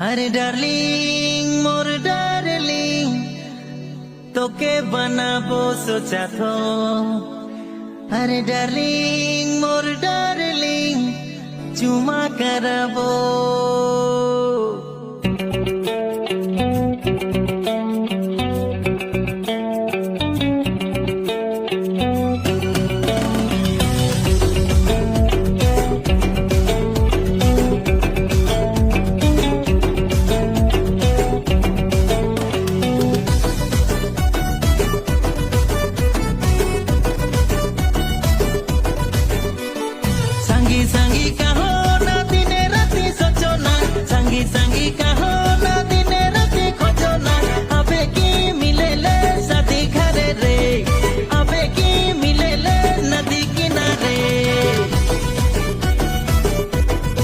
अरे डार्लिंग मोर डार्लिंग তোকে বানাবো সোচা থো। अरे डार्लिंग मोर डार्लिंग चुमा कराबो।